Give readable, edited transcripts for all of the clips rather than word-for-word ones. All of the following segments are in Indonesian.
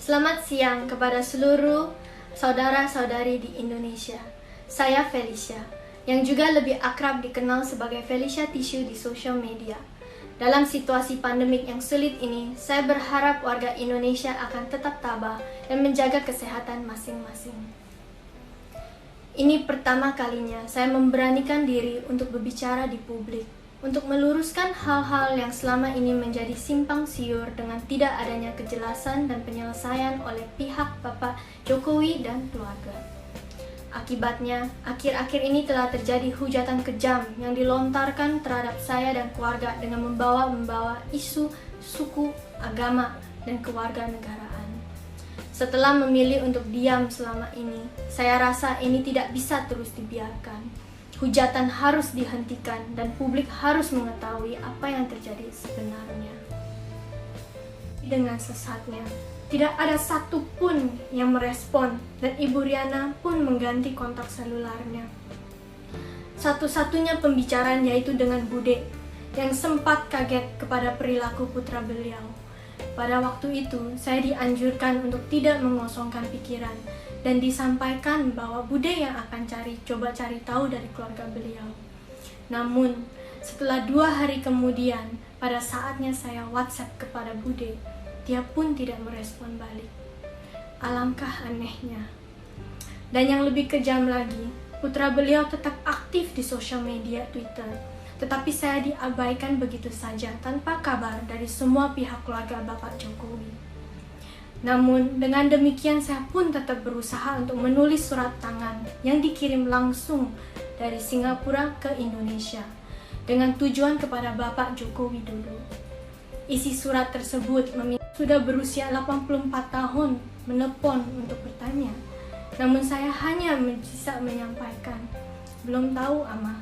Selamat siang kepada seluruh saudara-saudari di Indonesia. Saya Felicia, yang juga lebih akrab dikenal sebagai Felicia Tissue di sosial media. Dalam situasi pandemik yang sulit ini, saya berharap warga Indonesia akan tetap tabah dan menjaga kesehatan masing-masing. Ini pertama kalinya saya memberanikan diri untuk berbicara di publik, untuk meluruskan hal-hal yang selama ini menjadi simpang siur dengan tidak adanya kejelasan dan penyelesaian oleh pihak Bapak Jokowi dan keluarga. Akibatnya, akhir-akhir ini telah terjadi hujatan kejam yang dilontarkan terhadap saya dan keluarga dengan membawa isu suku, agama, dan kewarganegaraan. Setelah memilih untuk diam selama ini, saya rasa ini tidak bisa terus dibiarkan. Hujatan harus dihentikan dan publik harus mengetahui apa yang terjadi sebenarnya. Dengan sesatnya, tidak ada satupun yang merespon dan Ibu Riana pun mengganti kontak selularnya. Satu-satunya pembicaraan yaitu dengan Bude yang sempat kaget kepada perilaku putra beliau. Pada waktu itu, saya dianjurkan untuk tidak mengosongkan pikiran dan disampaikan bahwa Bude yang akan coba cari tahu dari keluarga beliau. Namun, setelah 2 hari kemudian, pada saatnya saya WhatsApp kepada Bude, dia pun tidak merespon balik. Alangkah anehnya. Dan yang lebih kejam lagi, putra beliau tetap aktif di sosial media Twitter, tetapi saya diabaikan begitu saja tanpa kabar dari semua pihak keluarga Bapak Jokowi. Namun, dengan demikian saya pun tetap berusaha untuk menulis surat tangan yang dikirim langsung dari Singapura ke Indonesia dengan tujuan kepada Bapak Joko Widodo. Isi surat tersebut sudah berusia 84 tahun menelpon untuk bertanya. Namun saya hanya bisa menyampaikan, belum tahu Ama,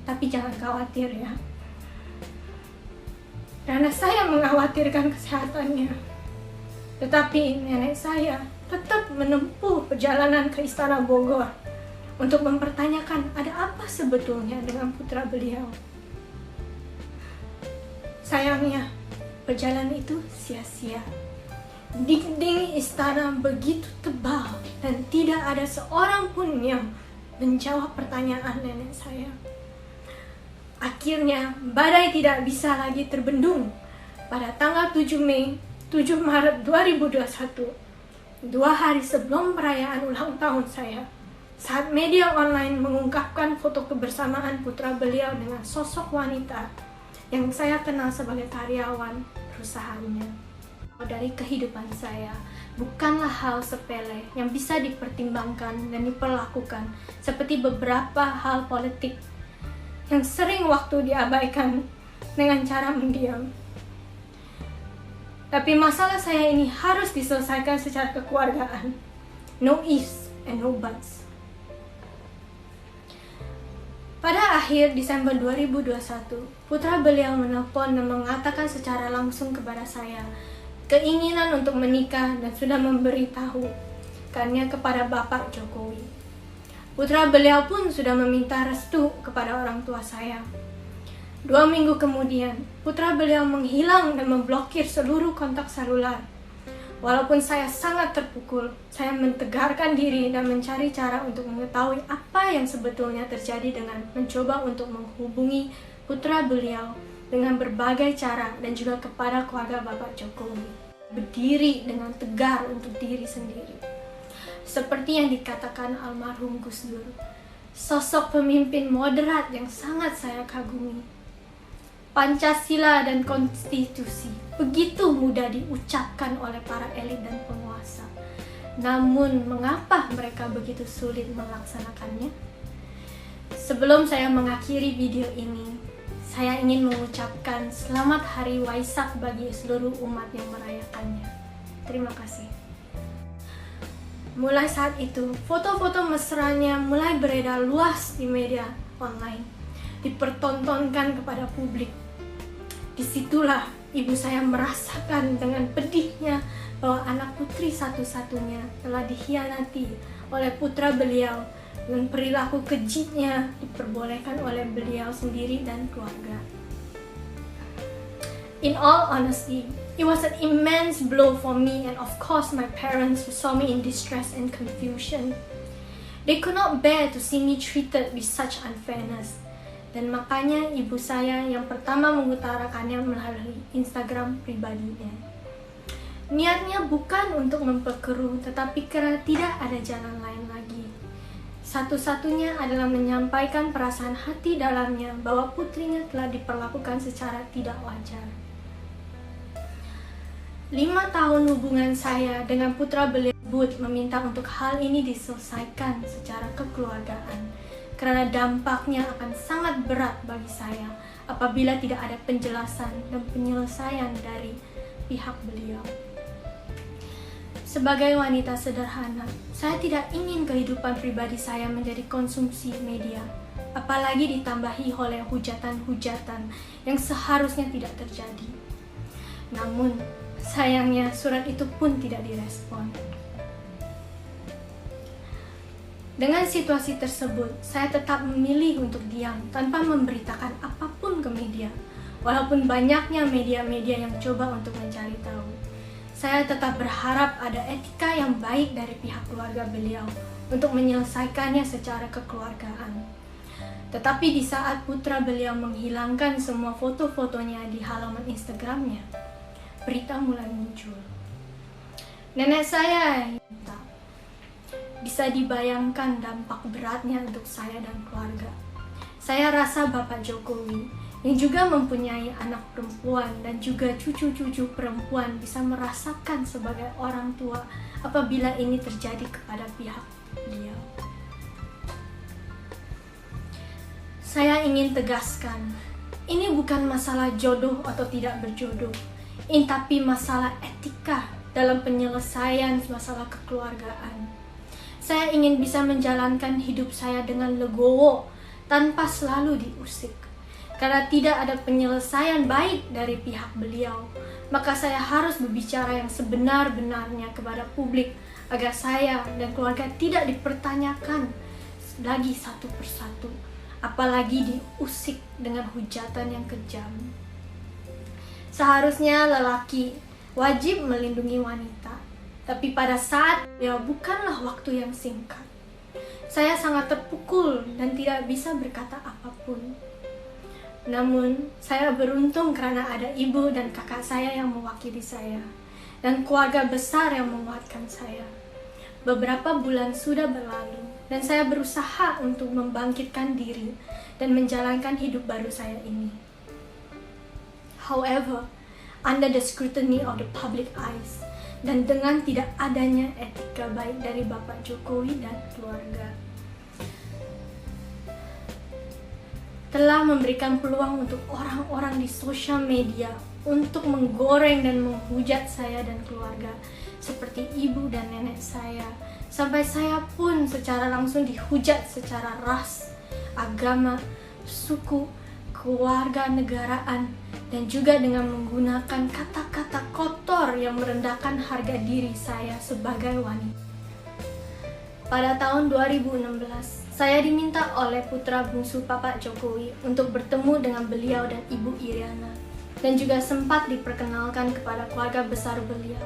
tapi jangan khawatir ya. Karena saya mengkhawatirkan kesehatannya. Tetapi nenek saya tetap menempuh perjalanan ke Istana Bogor untuk mempertanyakan ada apa sebetulnya dengan putra beliau. Sayangnya, perjalanan itu sia-sia. Dinding istana begitu tebal dan tidak ada seorang pun yang menjawab pertanyaan nenek saya. Akhirnya, badai tidak bisa lagi terbendung. Pada tanggal 7 Maret 2021, 2 hari sebelum perayaan ulang tahun saya, saat media online mengungkapkan foto kebersamaan putra beliau dengan sosok wanita yang saya kenal sebagai karyawan perusahaannya. Dari kehidupan saya, bukanlah hal sepele yang bisa dipertimbangkan dan diperlakukan seperti beberapa hal politik yang sering waktu diabaikan dengan cara mendiam. Tapi masalah saya ini harus diselesaikan secara kekeluargaan. No ifs and no buts. Pada akhir Desember 2021, putra beliau menelpon dan mengatakan secara langsung kepada saya keinginan untuk menikah dan sudah memberitahukannya kepada Bapak Jokowi. Putra beliau pun sudah meminta restu kepada orang tua saya. 2 minggu kemudian, putra beliau menghilang dan memblokir seluruh kontak selular. Walaupun saya sangat terpukul, saya mentegarkan diri dan mencari cara untuk mengetahui apa yang sebetulnya terjadi dengan mencoba untuk menghubungi putra beliau dengan berbagai cara dan juga kepada keluarga Bapak Jokowi. Berdiri dengan tegar untuk diri sendiri. Seperti yang dikatakan almarhum Gus Dur, sosok pemimpin moderat yang sangat saya kagumi. Pancasila dan konstitusi begitu mudah diucapkan oleh para elit dan penguasa. Namun, mengapa mereka begitu sulit melaksanakannya? Sebelum saya mengakhiri video ini, saya ingin mengucapkan selamat Hari Waisak bagi seluruh umat yang merayakannya. Terima kasih. Mulai saat itu, foto-foto mesranya mulai beredar luas di media online, dipertontonkan kepada publik. Disitulah ibu saya merasakan dengan pedihnya bahwa anak putri satu-satunya telah dikhianati oleh putra beliau dan perilaku kejitnya diperbolehkan oleh beliau sendiri dan keluarga. In all honesty, It was an immense blow for me and of course my parents who saw me in distress and confusion. They could not bear to see me treated with such unfairness. Dan makanya ibu saya yang pertama mengutarakannya melalui Instagram pribadinya. Niatnya bukan untuk memperkeruh, tetapi karena tidak ada jalan lain lagi. Satu-satunya adalah menyampaikan perasaan hati dalamnya bahwa putrinya telah diperlakukan secara tidak wajar. 5 tahun hubungan saya dengan putra beliau meminta untuk hal ini diselesaikan secara kekeluargaan, karena dampaknya akan sangat berat bagi saya apabila tidak ada penjelasan dan penyelesaian dari pihak beliau. Sebagai wanita sederhana, saya tidak ingin kehidupan pribadi saya menjadi konsumsi media, apalagi ditambahi oleh hujatan-hujatan yang seharusnya tidak terjadi. Namun, sayangnya surat itu pun tidak direspon. Dengan situasi tersebut, saya tetap memilih untuk diam tanpa memberitakan apapun ke media, walaupun banyaknya media-media yang coba untuk mencari tahu. Saya tetap berharap ada etika yang baik dari pihak keluarga beliau untuk menyelesaikannya secara kekeluargaan. Tetapi di saat putra beliau menghilangkan semua foto-fotonya di halaman Instagramnya, berita mulai muncul. Nenek saya tak bisa dibayangkan dampak beratnya untuk saya dan keluarga. Saya rasa Bapak Jokowi yang juga mempunyai anak perempuan dan juga cucu-cucu perempuan bisa merasakan sebagai orang tua apabila ini terjadi kepada pihak beliau. Saya ingin tegaskan, ini bukan masalah jodoh atau tidak berjodoh, ini tapi masalah etika dalam penyelesaian masalah kekeluargaan. Saya ingin bisa menjalankan hidup saya dengan legowo tanpa selalu diusik. Karena tidak ada penyelesaian baik dari pihak beliau, maka saya harus berbicara yang sebenar-benarnya kepada publik agar saya dan keluarga tidak dipertanyakan lagi satu persatu, apalagi diusik dengan hujatan yang kejam. Seharusnya lelaki wajib melindungi wanita, tapi pada saat ya bukanlah waktu yang singkat. Saya sangat terpukul dan tidak bisa berkata apapun. Namun, saya beruntung karena ada ibu dan kakak saya yang mewakili saya, dan keluarga besar yang menguatkan saya. Beberapa bulan sudah berlalu, dan saya berusaha untuk membangkitkan diri dan menjalankan hidup baru saya ini. However, under the scrutiny of the public eyes, dan dengan tidak adanya etika baik dari Bapak Jokowi dan keluarga, telah memberikan peluang untuk orang-orang di sosial media untuk menggoreng dan menghujat saya dan keluarga, seperti ibu dan nenek saya, sampai saya pun secara langsung dihujat secara ras, agama, suku, keluarga negaraan, dan juga dengan menggunakan kata-kata kotor yang merendahkan harga diri saya sebagai wanita. Pada tahun 2016, saya diminta oleh putra bungsu Bapak Jokowi untuk bertemu dengan beliau dan Ibu Iriana, dan juga sempat diperkenalkan kepada keluarga besar beliau.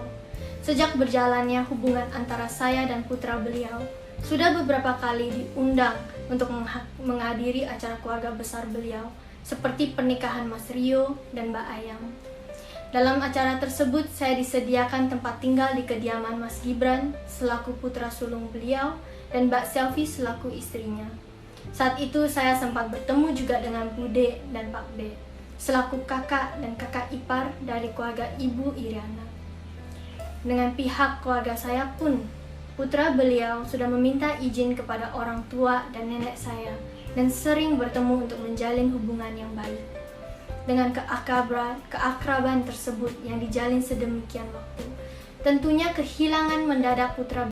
Sejak berjalannya hubungan antara saya dan putra beliau, sudah beberapa kali diundang untuk menghadiri acara keluarga besar beliau, seperti pernikahan Mas Rio dan Mbak Ayang. Dalam acara tersebut, saya disediakan tempat tinggal di kediaman Mas Gibran selaku putra sulung beliau dan Mbak Selvi selaku istrinya. Saat itu saya sempat bertemu juga dengan Bude dan Pak B selaku kakak dan kakak ipar dari keluarga Ibu Iriana. Dengan pihak keluarga saya pun, putra beliau sudah meminta izin kepada orang tua dan nenek saya dan sering bertemu untuk menjalin hubungan yang baik. Dengan keakraban tersebut yang dijalin sedemikian waktu, tentunya kehilangan mendadak putra